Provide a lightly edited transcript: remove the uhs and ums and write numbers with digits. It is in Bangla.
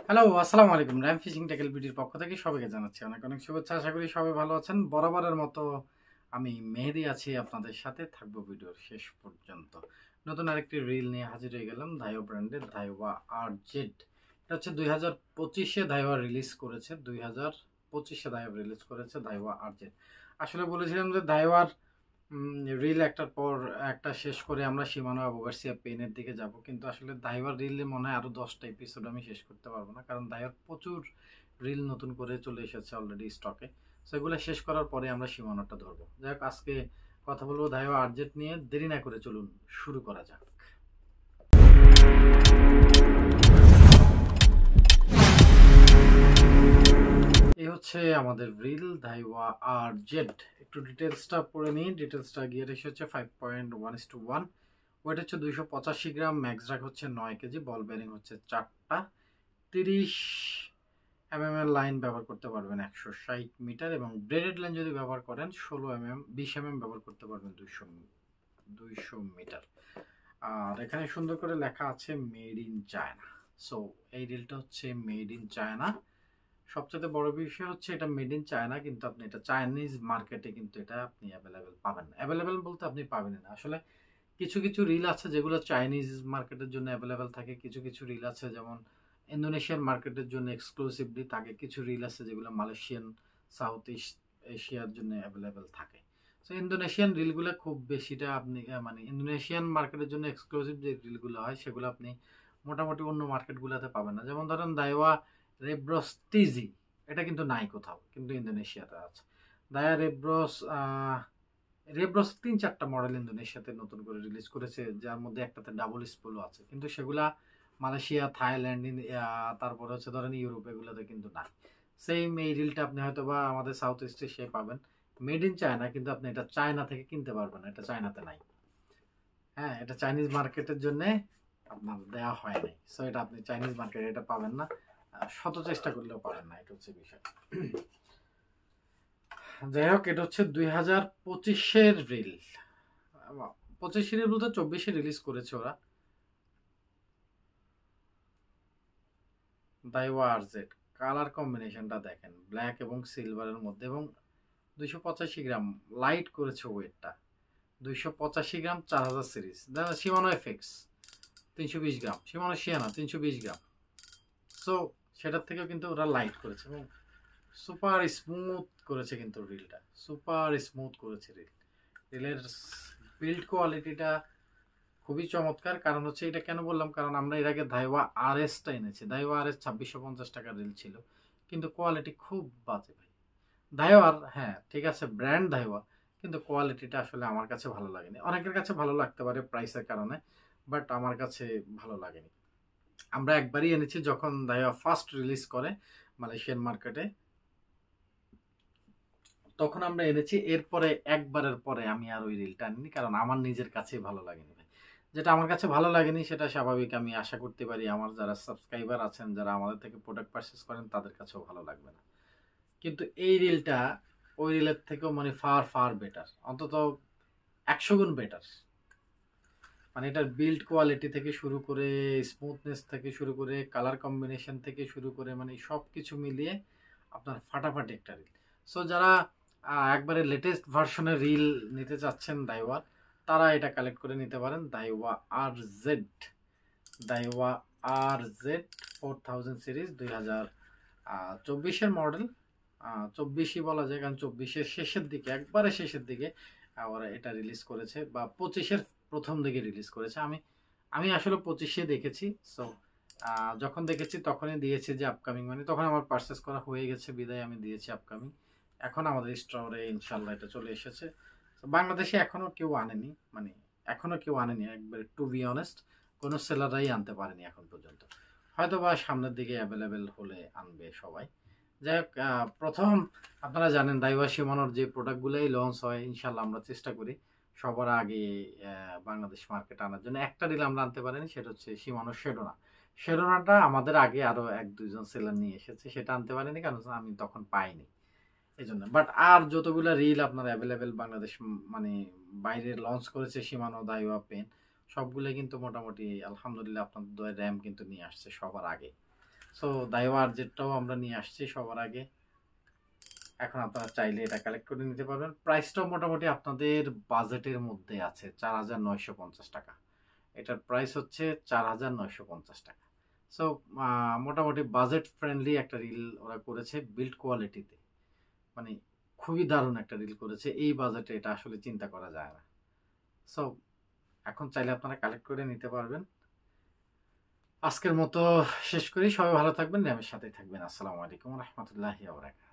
হ্যালো, আসসালামু আলাইকুম। র‍্যাম ফিশিং টেকল বিডির পক্ষ থেকে সবাইকে জানাচ্ছি অনেক অনেক শুভেচ্ছা। আশা করি সবাই ভালো আছেন। বরাবরের মতো আমি মেহেদী আছি আপনাদের সাথে, থাকবো ভিডিওর শেষ পর্যন্ত। নতুন আরেকটি রিল নিয়ে হাজির হয়ে গেলাম। দাইওয়া ব্র্যান্ডের দাইওয়া আরজেড। এটা হচ্ছে 2025-এ দাইওয়া রিলিজ করেছে। 2025-এ দাইওয়া রিলিজ করেছে দাইওয়া আরজেড। আসলে বলেছিলাম যে দাইওয়ার রিল একটার পর একটা শেষ করে আমরা সীমানো অবগার্সিয়া পেনের দিকে যাব, কিন্তু আসলে দাইওয়ার রিলে মনে হয় আরো 10টা এপিসোড আমি শেষ করতে পারবো না, কারণ দাইওয়ার প্রচুর রিল নতুন করে চলে এসেছে অলরেডি স্টকে। সো এগুলো শেষ করার পরে আমরা সীমানোটা ধরবো। যাই হোক, আজকে কথা বলবো দাইওয়া আরজেট নিয়ে। দেরি না করে চলুন শুরু করা যাক। এই হচ্ছে আমাদের রিল দাইওয়া আরজেড। একটু ডিটেলসটা পড়ে নিই। ডিটেলসটা গিয়ে রেখে হচ্ছে 5.1:1। ওয়েট হচ্ছে 285 গ্রাম, ম্যাক্স ড্রাগ হচ্ছে 9 কেজি, বল বেয়ারিং হচ্ছে 4টা, 30 এর লাইন ব্যবহার করতে পারবেন 160 মিটার, এবং ব্রেডেড লাইন যদি ব্যবহার করেন 20 ব্যবহার করতে পারবেন 200 মিটার। আর এখানে সুন্দর করে লেখা আছে মেড ইন চায়না। সো এই রিলটা হচ্ছে মেড ইন চায়না। সবচেয়ে বড় বিষয় হচ্ছে এটা মেড ইন চায়না, কিন্তু আপনি এটা চাইনিজ মার্কেটে কিন্তু এটা আপনি অ্যাভেলেবেল পাবেন না। অ্যাভেলেবেল বলতে আপনি পাবেন না, আসলে কিছু কিছু রিল আছে যেগুলো চাইনিজ মার্কেটের জন্য অ্যাভেলেবেল থাকে। কিছু কিছু রিল আছে যেমন ইন্দোনেশিয়ান মার্কেটের জন্য এক্সক্লুসিভলি থাকে। কিছু রিল আছে যেগুলো মালয়েশিয়ান, সাউথ ইস্ট এশিয়ার জন্য অ্যাভেলেবেল থাকে। সো ইন্দোনেশিয়ান রিলগুলো খুব বেশিটা আপনি মানে ইন্দোনেশিয়ান মার্কেটের জন্য এক্সক্লুসিভ যে রিলগুলো হয় সেগুলো আপনি মোটামুটি অন্য মার্কেটগুলোতে পাবেন না। যেমন ধরেন দাইওয়া রেব্রস টিজি, এটা কিন্তু নাই কোথাও, কিন্তু ইন্দোনেশিয়াতে আছে। দায়া রেব্রস 3-4টা মডেল ইন্দোনেশিয়াতে নতুন করে রিলিজ করেছে, যার মধ্যে একটাতে ডাবল স্পুলও আছে, কিন্তু সেগুলা মালয়েশিয়া, থাইল্যান্ড, তারপরে হচ্ছে ধরেন ইউরোপ, এগুলোতে কিন্তু নাই। সেম এই রিলটা আপনি হয়তো বা আমাদের সাউথ ইস্ট এশিয়ায় পাবেন, মেড ইন চায়না, কিন্তু আপনি এটা চায়না থেকে কিনতে পারবেন না, এটা চায়নাতে নাই। হ্যাঁ, এটা চাইনিজ মার্কেটের জন্য আপনার দেওয়া হয় নাই। সো এটা আপনি চাইনিজ মার্কেটে এটা পাবেন না, শত চেষ্টা করলেও পাবেন না, এটা হচ্ছে বিষয়। যাই হোক, এটা হচ্ছে 2025-এর রিল। 25 রিল বলতে 24-এ রিলিজ করেছে ওরা। দাইওয়া আরজেড কালার কম্বিনেশনটা দেখেন, ব্ল্যাক এবং সিলভারের মধ্যে, এবং 285 গ্রাম লাইট করেছে ওয়েটটা। 285 গ্রাম 4000 সিরিজ। সীমানো এফএক্স 320 গ্রাম, সীমানো শিয়ানা 320 গ্রাম। সো সেটার থেকেও কিন্তু ওরা লাইট করেছে এবং সুপার স্মুথ করেছে, কিন্তু রিলটা সুপার স্মুথ করেছে। রিলের বিল্ড কোয়ালিটিটা খুবই চমৎকার। কারণ হচ্ছে এটা কেন বললাম, কারণ আমরা এর আগে দাইওয়া আরএসটা এনেছি। দাইওয়া আরএস 2650 টাকা রিল ছিল, কিন্তু কোয়ালিটি খুব বাজে ভাই। দাইওয়ার, হ্যাঁ ঠিক আছে, ব্র্যান্ড দাইওয়া, কিন্তু কোয়ালিটিটা আসলে আমার কাছে ভালো লাগেনি। অনেকের কাছে ভালো লাগতে পারে প্রাইসের কারণে, বাট আমার কাছে ভালো লাগেনি। আমরা একবারই এনেছি যখন দাইওয়া ফার্স্ট রিলিজ করে মালয়েশিয়ান মার্কেটে, তখন আমরা এনেছি। এরপরে একবারের পরে আমি আর ওই রিলটা আনিনি, কারণ আমার নিজের কাছেই ভালো লাগেনি ভাই। যেটা আমার কাছে ভালো লাগেনি সেটা স্বাভাবিক, আমি আশা করতে পারি আমার যারা সাবস্ক্রাইবার আছেন, যারা আমাদের থেকে প্রোডাক্ট পারচেস করেন, তাদের কাছেও ভালো লাগবে না। কিন্তু এই রিলটা ওই রিলের থেকেও মানে ফার ফার বেটার, অন্তত 100 গুণ বেটার। মানে এটার বিল্ড কোয়ালিটি থেকে শুরু করে, স্মুথনেস থেকে শুরু করে, কালার কম্বিনেশন থেকে শুরু করে, মানে সব কিছু মিলিয়ে আপনার ফাটাফাটি একটা রিল। সো যারা একবারে লেটেস্ট ভার্সনের রিল নিতে চাচ্ছেন দাইওয়ার, তারা এটা কালেক্ট করে নিতে পারেন। Daiwa RZ, Daiwa RZ 4000 series, 2024-এর মডেল। 24ই বলা যায়, কারণ 24-এর শেষের দিকে, একবারে শেষের দিকে ওরা এটা রিলিজ করেছে, বা 25-এর প্রথম দিকে রিলিজ করেছে। আমি আসলে 25-এ দেখেছি। সো যখন দেখেছি তখনই দিয়েছি যে আপকামিং, মানে তখন আমার পারচেস করা হয়ে গেছে বিদায় আমি দিয়েছি আপকামিং। এখন আমাদের স্টোরে ইনশাল্লাহ এটা চলে এসেছে। বাংলাদেশে এখনো কেউ আনেনি, মানে এখনো কেউ আনেনি, একবার টু বি অনেস্ট কোনো সেলাররাই আনতে পারেনি এখন পর্যন্ত। হয়তো বা সামনের দিকে অ্যাভেলেবেল হলে আনবে সবাই। যাই হোক, প্রথম আপনারা জানেন দাইওয়া সীমানোর যে প্রোডাক্টগুলোই লঞ্চ হয়, ইনশাল্লাহ আমরা চেষ্টা করি সবার আগে বাংলাদেশ মার্কেট আনার জন্য। একটা রিল আমরা আনতে পারিনি, সেটা হচ্ছে সীমানো শেডোনা। শেডোনাটা আমাদের আগে আরো 1-2 জন সেলার নিয়ে এসেছে, সেটা আনতে পারিনি কারণ আমি তখন পাইনি, এই জন্য। বাট আর যতগুলো রিল আপনার অ্যাভেলেবেল বাংলাদেশ মানে বাইরে লঞ্চ করেছে সীমানো, দাইওয়া পেন, সবগুলো কিন্তু মোটামুটি আলহামদুলিল্লাহ আপনার র্যাম কিন্তু নিয়ে আসছে সবার আগে। সো দাইওয়া আরজেডটাও আমরা নিয়ে আসছি সবার আগে। এখন আপনারা চাইলে এটা কালেক্ট করে নিতে পারবেন। প্রাইসটাও মোটামুটি আপনাদের বাজেটের মধ্যে আছে, ৪,৯৫০ টাকা। এটার প্রাইস হচ্ছে ৪,৯৫০ টাকা। সো মোটামুটি বাজেট ফ্রেন্ডলি একটা রিল ওরা করেছে, বিল্ড কোয়ালিটিতে, মানে খুবই দারুণ একটা রিল করেছে। এই বাজেটে এটা আসলে চিন্তা করা যায় না। সো এখন চাইলে আপনারা কালেক্ট করে নিতে পারবেন। আজকের মতো শেষ করি। সবাই ভালো থাকবেন, আমার সাথে থাকবেন। আসসালামু আলাইকুম রহমতুল্লাহি ওয়া বারাকাতুহু।